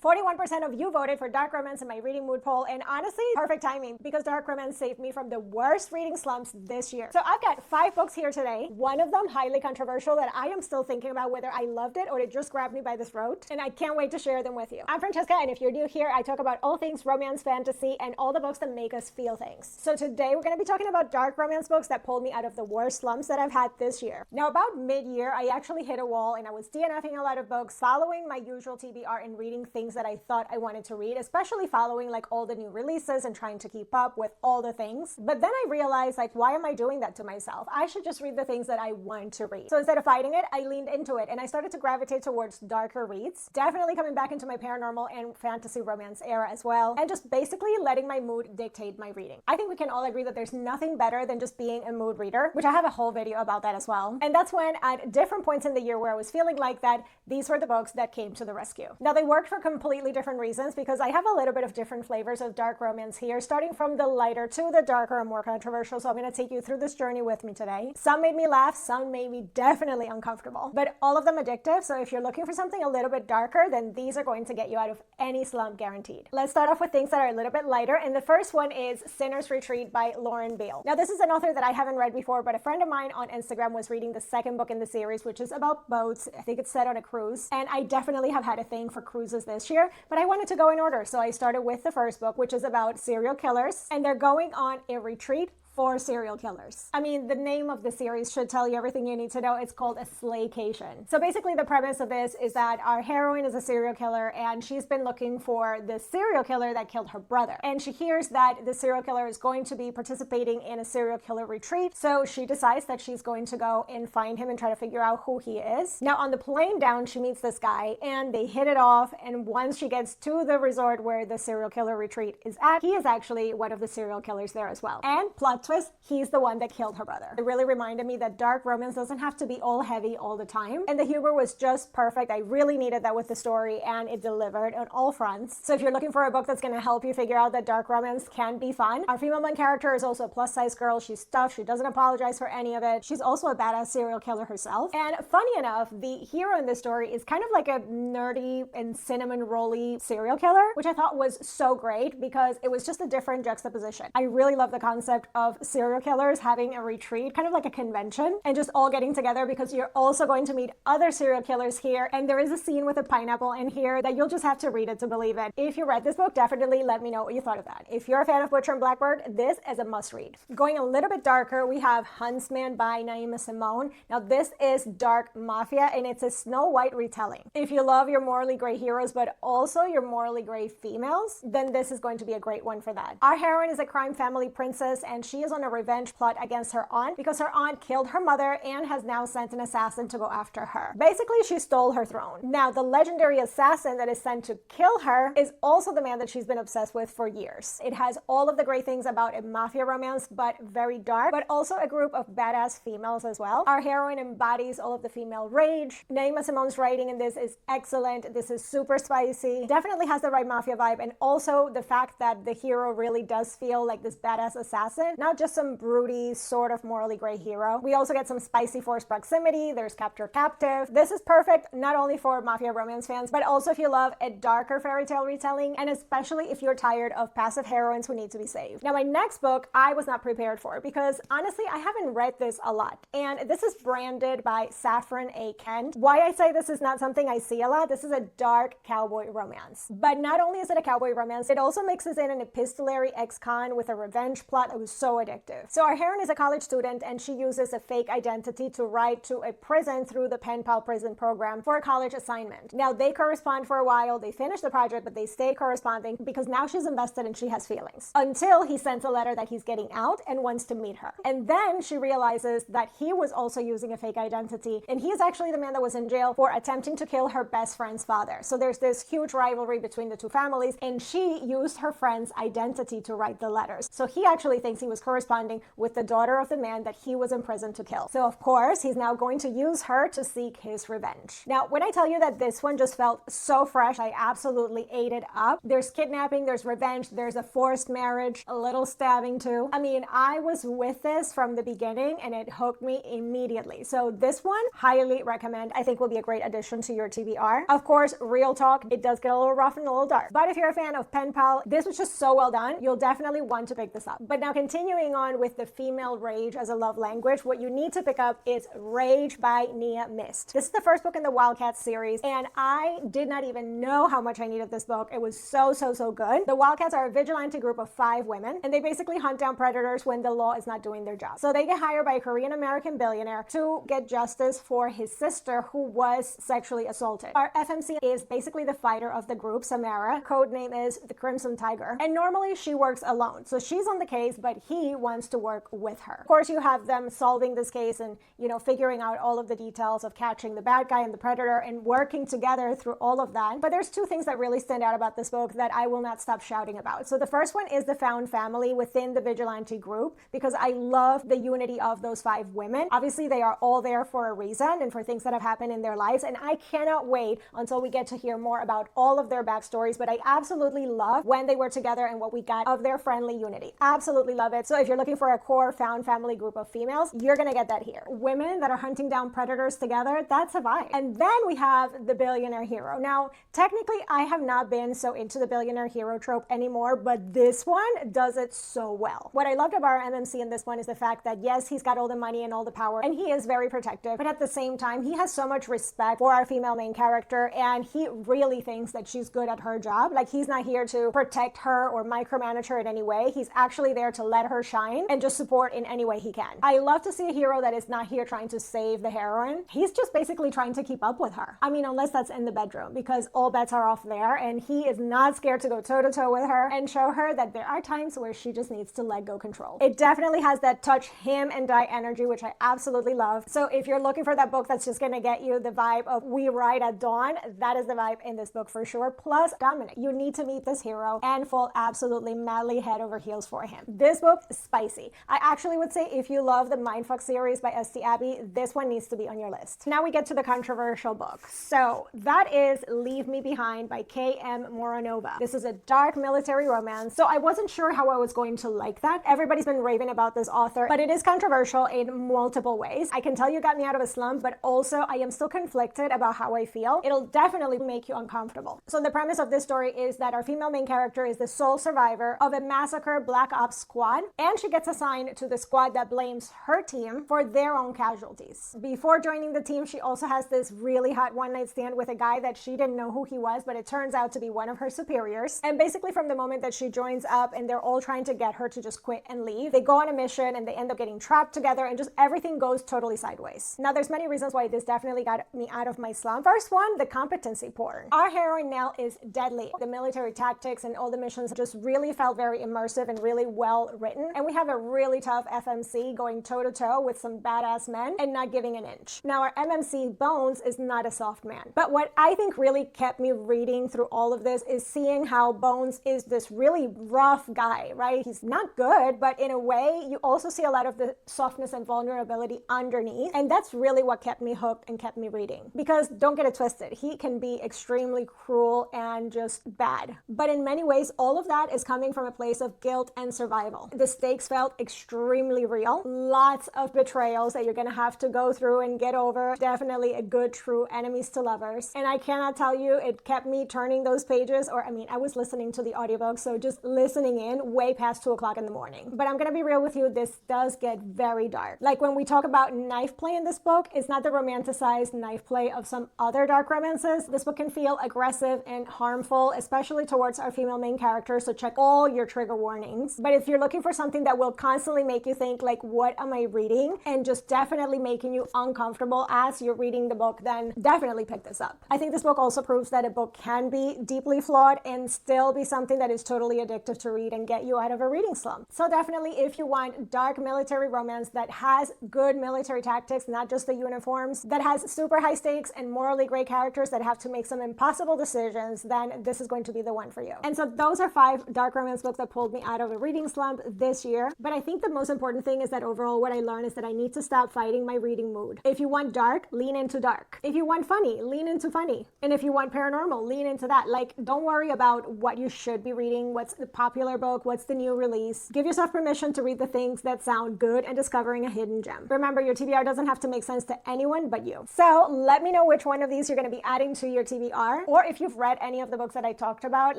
41% of you voted for dark romance in my reading mood poll, and honestly, perfect timing because dark romance saved me from the worst reading slumps this year. So I've got 5 books here today, one of them highly controversial that I am still thinking about whether I loved it or it just grabbed me by the throat, and I can't wait to share them with you. I'm Francesca, and if you're new here, I talk about all things romance, fantasy, and all the books that make us feel things. So today we're going to be talking about dark romance books that pulled me out of the worst slumps that I've had this year. Now, about mid-year, I actually hit a wall and I was DNFing a lot of books, following my usual TBR and reading things that I thought I wanted to read, especially following like all the new releases and trying to keep up with all the things. But then I realized, like, why am I doing that to myself? I should just read the things that I want to read. So instead of fighting it, I leaned into it and I started to gravitate towards darker reads, definitely coming back into my paranormal and fantasy romance era as well, and just basically letting my mood dictate my reading. I think we can all agree that there's nothing better than just being a mood reader, which I have a whole video about that as well. And that's when, at different points in the year where I was feeling like that, these were the books that came to the rescue. Now, they worked for completely different reasons because I have a little bit of different flavors of dark romance here, starting from the lighter to the darker and more controversial. So I'm going to take you through this journey with me today. Some made me laugh, some made me definitely uncomfortable, but all of them addictive. So if you're looking for something a little bit darker, then these are going to get you out of any slump, guaranteed. Let's start off with things that are a little bit lighter, and the first one is Sinner's Retreat by Biel. Now, this is an author that I haven't read before, but a friend of mine on Instagram was reading the second book in the series, which is about boats. I think it's set on a cruise, and I definitely have had a thing for cruises this year, but I wanted to go in order. So I started with the first book, which is about serial killers, and they're going on a retreat for serial killers. I mean, the name of the series should tell you everything you need to know. It's called a slaycation. So basically the premise of this is that our heroine is a serial killer and she's been looking for the serial killer that killed her brother. And she hears that the serial killer is going to be participating in a serial killer retreat. So she decides that she's going to go and find him and try to figure out who he is. Now, on the plane down, she meets this guy and they hit it off. And once she gets to the resort where the serial killer retreat is at, he is actually one of the serial killers there as well. And plot twist, he's the one that killed her brother. It really reminded me that dark romance doesn't have to be all heavy all the time, and the humor was just perfect. I really needed that with the story, and it delivered on all fronts. So if you're looking for a book that's going to help you figure out that dark romance can be fun, our female main character is also a plus-size girl. She's tough. She doesn't apologize for any of it. She's also a badass serial killer herself. And funny enough, the hero in this story is kind of like a nerdy and cinnamon rolly serial killer, which I thought was so great because it was just a different juxtaposition. I really love the concept of serial killers having a retreat, kind of like a convention, and just all getting together because you're also going to meet other serial killers here. And there is a scene with a pineapple in here that you'll just have to read it to believe it. If you read this book, definitely let me know what you thought of that. If you're a fan of Butcher and Blackbird, this is a must read. Going a little bit darker, we have Huntsman by Naima Simone. Now, this is dark mafia and it's a Snow White retelling. If you love your morally gray heroes, but also your morally gray females, then this is going to be a great one for that. Our heroine is a crime family princess and she is on a revenge plot against her aunt because her aunt killed her mother and has now sent an assassin to go after her. Basically, she stole her throne. Now, the legendary assassin that is sent to kill her is also the man that she's been obsessed with for years. It has all of the great things about a mafia romance, but very dark, but also a group of badass females as well. Our heroine embodies all of the female rage. Naima Simone's writing in this is excellent. This is super spicy. Definitely has the right mafia vibe, and also the fact that the hero really does feel like this badass assassin, not just some broody, sort of morally gray hero. We also get some spicy forced proximity. There's capture captive. This is perfect not only for mafia romance fans, but also if you love a darker fairy tale retelling, and especially if you're tired of passive heroines who need to be saved. Now, my next book I was not prepared for because honestly I haven't read this a lot, and this is branded by Saffron A. Kent. Why I say this is not something I see a lot, this is a dark cowboy romance. But not only is it a cowboy romance, it also mixes in an epistolary ex-con with a revenge plot that was so addictive. So our heroine is a college student and she uses a fake identity to write to a prison through the pen pal prison program for a college assignment. Now, they correspond for a while, they finish the project, but they stay corresponding because now she's invested and she has feelings. Until he sends a letter that he's getting out and wants to meet her. And then she realizes that he was also using a fake identity, and he is actually the man that was in jail for attempting to kill her best friend's father. So there's this huge rivalry between the two families, and she used her friend's identity to write the letters. So he actually thinks he was corresponding with the daughter of the man that he was imprisoned to kill. So of course, he's now going to use her to seek his revenge. Now, when I tell you that this one just felt so fresh, I absolutely ate it up. There's kidnapping, there's revenge, there's a forced marriage, a little stabbing too. I mean, I was with this from the beginning and it hooked me immediately. So this one, highly recommend. I think will be a great addition to your TBR. Of course, real talk, it does get a little rough and a little dark. But if you're a fan of pen pal, this was just so well done. You'll definitely want to pick this up. But now continuing on with the female rage as a love language, what you need to pick up is Rage by Myst. This is the first book in the Wildcats series, and I did not even know how much I needed this book. It was so good. The Wildcats are a vigilante group of 5 women, and they basically hunt down predators when the law is not doing their job. So they get hired by a Korean American billionaire to get justice for his sister who was sexually assaulted. Our FMC is basically the fighter of the group, Samara. Code name is the Crimson Tiger. And normally she works alone. So she's on the case, but he wants to work with her. Of course, you have them solving this case and, figuring out all of the details of catching the bad guy and the predator and working together through all of that. But there's 2 things that really stand out about this book that I will not stop shouting about. So the first one is the found family within the vigilante group, because I love the unity of those 5 women. Obviously, they are all there for a reason and for things that have happened in their lives. And I cannot wait until we get to hear more about all of their backstories. But I absolutely love when they were together and what we got of their friendly unity. Absolutely love it. So if you're looking for a core found family group of females, you're going to get that here. Women that are hunting down predators together, that's a vibe. And then we have the billionaire hero. Now, technically, I have not been so into the billionaire hero trope anymore, but this one does it so well. What I loved about our MMC in this one is the fact that, yes, he's got all the money and all the power, and he is very protective, but at the same time, he has so much respect for our female main character, and he really thinks that she's good at her job. Like, he's not here to protect her or micromanage her in any way. He's actually there to let her shine and just support in any way he can. I love to see a hero that is not here trying to save the heroine. He's just basically trying to keep up with her. I mean, unless that's in the bedroom, because all bets are off there, and he is not scared to go toe-to-toe with her and show her that there are times where she just needs to let go control. It definitely has that touch him and die energy, which I absolutely love. So if you're looking for that book that's just gonna get you the vibe of We Ride at Dawn, that is the vibe in this book for sure. Plus Dominic, you need to meet this hero and fall absolutely madly head over heels for him. This book is spicy. I actually would say if you love the Mindfuck series by S.T. Abbey, this one needs to be on your list. Now we get to the controversial book. So that is Leave Me Behind by K.M. Moronova. This is a dark military romance. So I wasn't sure how I was going to like that. Everybody's been raving about this author, but it is controversial in multiple ways. I can tell you got me out of a slump, but also I am still conflicted about how I feel. It'll definitely make you uncomfortable. So the premise of this story is that our female main character is the sole survivor of a massacre Black Ops squad, and she gets assigned to the squad that blames her team for their own casualties. Before joining the team, she also has this really hot one-night stand with a guy that she didn't know who he was, but it turns out to be one of her superiors. And basically from the moment that she joins up and they're all trying to get her to just quit and leave, they go on a mission and they end up getting trapped together and just everything goes totally sideways. Now there's many reasons why this definitely got me out of my slump. First one, the competency porn. Our heroine Nell is deadly. The military tactics and all the missions just really felt very immersive and really well written. And we have a really tough FMC going toe to toe with some badass men and not giving an inch. Now our MMC Bones is not a soft man. But what I think really kept me reading through all of this is seeing how Bones is this really rough guy, right? He's not good, but in a way, you also see a lot of the softness and vulnerability underneath. And that's really what kept me hooked and kept me reading. Because don't get it twisted, he can be extremely cruel and just bad. But in many ways, all of that is coming from a place of guilt and survival. The stakes felt extremely real. Lots of betrayals that you're gonna have to go through and get over. Definitely a good, true enemies to lovers. And I cannot tell you, it kept me turning those pages, or I mean, I was listening to the audiobook, so just listening in way past 2 o'clock in the morning. But I'm gonna be real with you, this does get very dark. Like when we talk about knife play in this book, it's not the romanticized knife play of some other dark romances. This book can feel aggressive and harmful, especially towards our female main character, so check all your trigger warnings. But if you're looking for something that will constantly make you think, like, what am I reading? And just definitely making you uncomfortable as you're reading the book, then definitely pick this up. I think this book also proves that a book can be deeply flawed and still be something that is totally addictive to read and get you out of a reading slump. So definitely, if you want dark military romance that has good military tactics, not just the uniforms, that has super high stakes and morally great characters that have to make some impossible decisions, then this is going to be the one for you. And so those are 5 dark romance books that pulled me out of a reading slump this this year. But I think the most important thing is that overall what I learned is that I need to stop fighting my reading mood. If you want dark, lean into dark. If you want funny, lean into funny. And if you want paranormal, lean into that. Like, don't worry about what you should be reading, what's the popular book, what's the new release. Give yourself permission to read the things that sound good and discovering a hidden gem. Remember, your TBR doesn't have to make sense to anyone but you. So let me know which one of these you're going to be adding to your TBR, or if you've read any of the books that I talked about,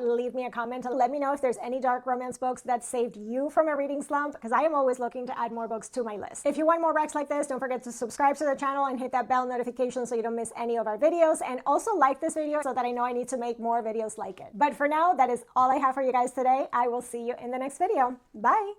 leave me a comment and let me know if there's any dark romance books that saved you from a reading slump, because I am always looking to add more books to my list. If you want more recs like this, don't forget to subscribe to the channel and hit that bell notification so you don't miss any of our videos, and also like this video so that I know I need to make more videos like it. But for now, that is all I have for you guys today. I will see you in the next video. Bye!